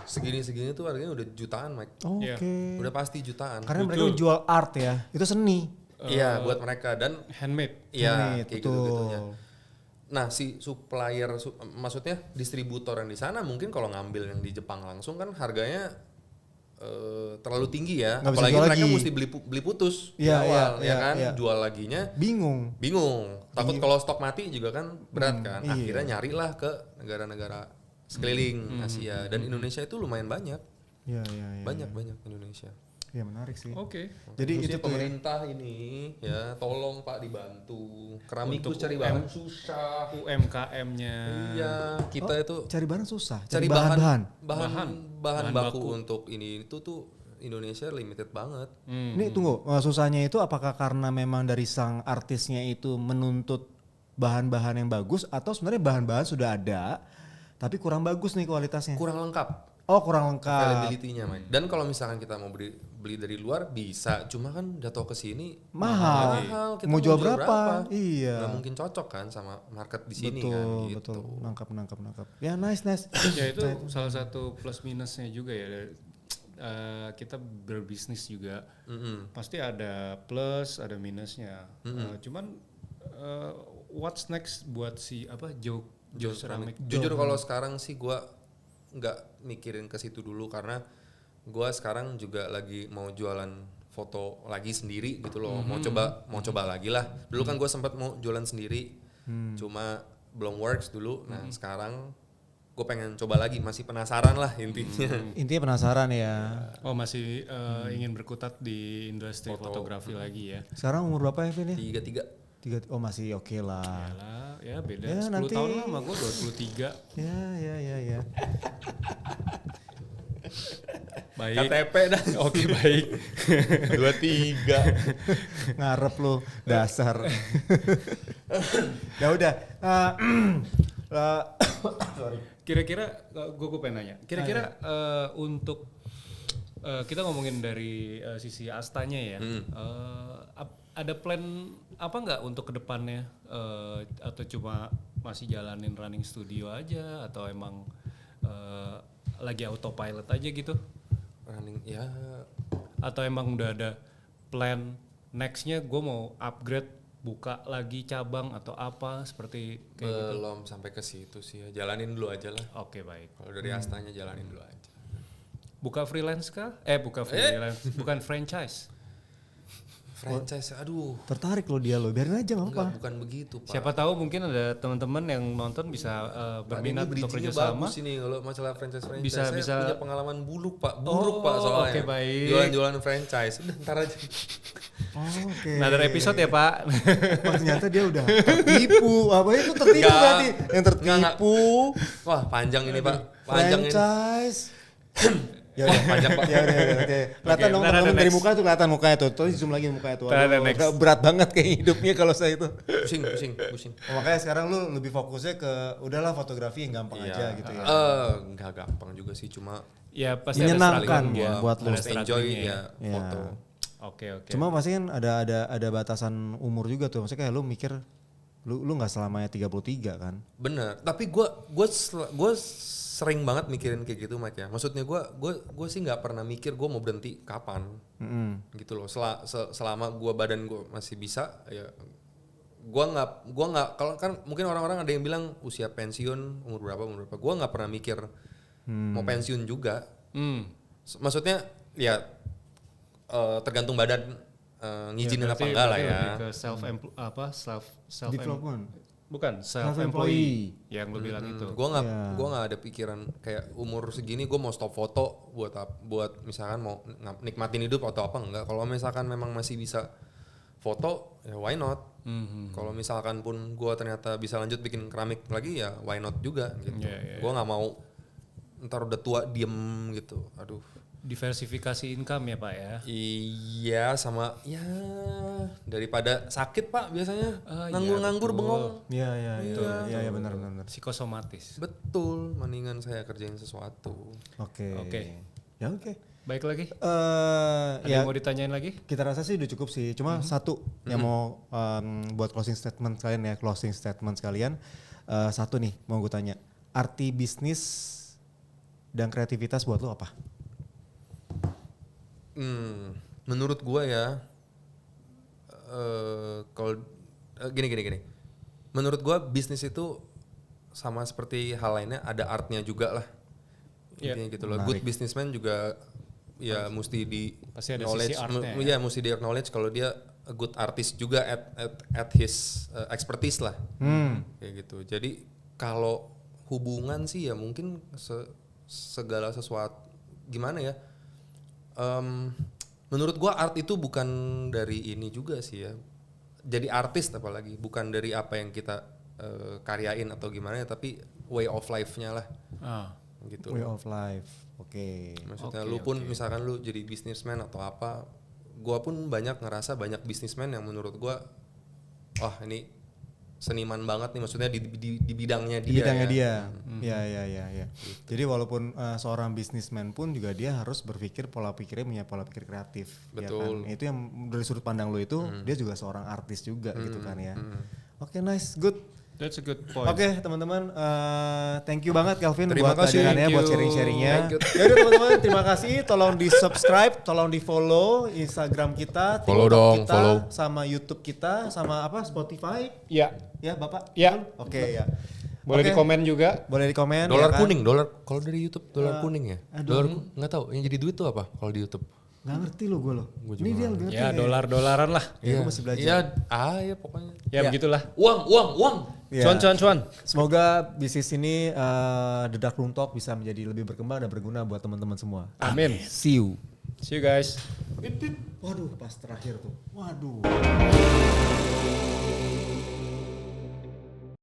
segini tuh harganya udah jutaan, Mike. Oke. Udah pasti jutaan. Karena mereka menjual art ya, itu seni. Iya, buat mereka dan handmade. Iya, Handmade, kayak betul. gitu-gitunya. Nah, si supplier maksudnya distributor yang di sana mungkin kalau ngambil yang di Jepang langsung kan harganya terlalu tinggi ya. Nggak bisa Apalagi jual mereka lagi. mesti beli putus di Iya, awal iya, ya kan. iya. Jual laginya Bingung. Takut kalau stok mati juga kan berat kan. Iya. Akhirnya nyarilah ke negara-negara sekeliling Asia, dan Indonesia itu lumayan banyak. Iya. Banyak Indonesia. Iya menarik sih. Oke. Jadi Khususnya itu tuh ya. pemerintah ini ya tolong Pak dibantu. Keramikus cari bahan susah. UMKM-nya. Iya, kita itu Cari bahan susah. cari bahan. bahan baku untuk ini itu tuh Indonesia limited banget. Ini tunggu, susahnya itu apakah karena memang dari sang artisnya itu menuntut bahan-bahan yang bagus atau sebenarnya bahan-bahan sudah ada tapi kurang bagus nih kualitasnya? Kurang lengkap. Oh kurang lengkap. availability-nya, Mike. Dan kalau misalkan kita mau beli dari luar bisa, cuma kan datang ke sini Mahal. Kita Mau jual berapa? Iya. Nggak mungkin cocok kan sama market di sini Betul, kan gitu. betul. Nangkap. Ya nice. Ya itu salah satu plus minusnya juga ya. Kita berbisnis juga pasti ada plus ada minusnya. Cuman what's next buat si Joe Ceramic? Jujur kalau sekarang sih gua nggak mikirin ke situ dulu karena gua sekarang juga lagi mau jualan foto lagi sendiri gitu loh. Mau coba lagi lah. Dulu kan gua sempat mau jualan sendiri. Cuma belum works dulu. Nah, sekarang gue pengen coba lagi, masih penasaran lah intinya. Intinya penasaran ya. Oh masih ingin berkutat di industri fotografi lagi ya? Sekarang umur berapa ya Vin ya? 33. Oh masih oke lah. Yalah, ya beda Ya, 10 nanti- tahun lah sama gue 23. Ya. Baik. KTP dah. Oke baik. 23. Ngarep lu dasar. Ya udah. Sorry. Kira-kira gue pengen nanya. Kira-kira untuk kita ngomongin dari sisi Astanya ya. Ada plan apa nggak untuk kedepannya? Atau cuma masih jalanin running studio aja? Atau emang lagi autopilot aja gitu? Running ya. Atau emang udah ada plan nextnya gue mau upgrade buka lagi cabang atau apa seperti kayak gitu? Belum sampai ke situ sih ya. Jalanin dulu aja lah. Oke baik. Kalau dari Astanya jalanin dulu aja. Buka freelance kah? Buka freelance, bukan franchise. Franchise, aduh. Tertarik lo dia lo, biarin aja nggak apa. Enggak, bukan begitu, Pak. Siapa tahu mungkin ada teman-teman yang nonton bisa berminat untuk kerja sama. Bagus ini kalau masalah franchise. Bisa- Saya bisa- punya pengalaman buruk Pak soalnya. Oke, baik. Jualan franchise. Udah ntar aja. Oke. Nah, ada episode ya Pak. Oh, ternyata dia udah tertipu. Apa itu tertipu Enggak. berarti? Yang tertipu. Wah, panjang ini Pak. Panjang ini. Franchise. Ya udah Panjang Pak. Ya udah. Kelihatan dong ntar ada teman-teman dari next. muka tuh kelihatan mukanya tuh. Terus zoom lagi mukanya tuh. Ntar ada Aduh, next. berat banget kayak hidupnya kalau saya itu. Pusing. Oh, makanya sekarang lu lebih fokusnya ke udahlah fotografi yang gampang aja gitu ya. Enggak gampang juga sih, cuma Ya pasti Menyenangkan ada struggle-nya. ya buat lu. Ada enjoy struggle-nya ya Ya. foto. Oke. Cuma pasti kan ada batasan umur juga tuh. Maksudnya kayak lu mikir lu nggak selamanya 33 kan? Bener, tapi gue sering banget mikirin kayak gitu Mike ya. Maksudnya gue sih nggak pernah mikir gue mau berhenti kapan, gitu loh. Selama badan gue masih bisa, ya gue nggak. Kalau kan mungkin orang-orang ada yang bilang usia pensiun umur berapa. Gue nggak pernah mikir mau pensiun juga. Maksudnya ya tergantung badan ngizinin apa enggak lah ya. Lebih ke self Development. bukan Self-employee. yang lu bilang itu. Gue nggak ada pikiran kayak umur segini gue mau stop foto buat misalkan mau nikmatin hidup atau apa enggak. Kalau misalkan memang masih bisa foto ya why not. Kalau misalkan pun gue ternyata bisa lanjut bikin keramik lagi ya why not juga gitu. Gue nggak mau ntar udah tua diem gitu. Aduh. Diversifikasi income ya Pak ya. Iya sama ya daripada sakit Pak biasanya nganggur bengong. Iya benar. Psikosomatis. Betul, mendingan saya kerjain sesuatu. Oke. Ya oke. Baik lagi. Ada Ya yang mau ditanyain lagi? kita rasa sih udah cukup sih. Cuma satu yang mau buat closing statement kalian. Satu nih mau gue tanya. Arti bisnis dan kreativitas buat lo apa? Menurut gua ya, kalau gini. Menurut gua bisnis itu sama seperti hal lainnya ada artnya juga lah. Intinya gitu loh. Good businessman juga ya mesti di Pasti ada knowledge, sisi artnya ya mesti di acknowledge kalau dia a good artist juga at his expertise lah. Kayak gitu. Jadi kalau hubungan sih ya mungkin segala sesuatu gimana ya? Menurut gua art itu bukan dari ini juga sih ya. Jadi artis apalagi bukan dari apa yang kita karyain atau gimana ya, tapi way of life-nya lah. Gitu. Way of life. Oke. Maksudnya lu pun misalkan lu jadi businessman atau apa, gua pun ngerasa banyak businessman yang menurut gua wah ini seniman banget nih, maksudnya di bidangnya dia. Di bidangnya ya. dia. Ya. Jadi walaupun seorang bisnismen pun juga dia harus berpikir pola pikirnya punya pola pikir kreatif. Betul. Ya kan? Itu yang dari sudut pandang lo itu dia juga seorang artis juga gitu kan ya. Oke, nice, good. That's a good point. Oke teman-teman, thank you banget Kelvin Terima buat kasih. kehadirannya, Thank buat you. sharing-sharingnya. Thank you. Yaudah teman-teman, terima kasih. Tolong di subscribe, tolong di follow Instagram kita, Follow TikTok dong, kita, follow. sama YouTube kita, sama apa Spotify. Ya, Ya Bapak? Ya. Oke ya. boleh Oke. di komen juga. Boleh di komen. Dolar ya kan? kuning, dolar kalau dari YouTube dolar kuning ya. Dolar nggak tahu yang jadi duit tuh apa kalau di YouTube. Nggak ngerti lo gue lo. Ini dia lebih ngerti. Ya, dolar-dolaran lah. Ya, gue masih belajar. Iya, ya pokoknya. Ya, begitulah. Uang. Ya. Cuan. Semoga bisnis ini The Dark Room Talk bisa menjadi lebih berkembang dan berguna buat teman-teman semua. Amin. See you. See you guys. Waduh, pas terakhir tuh. Waduh.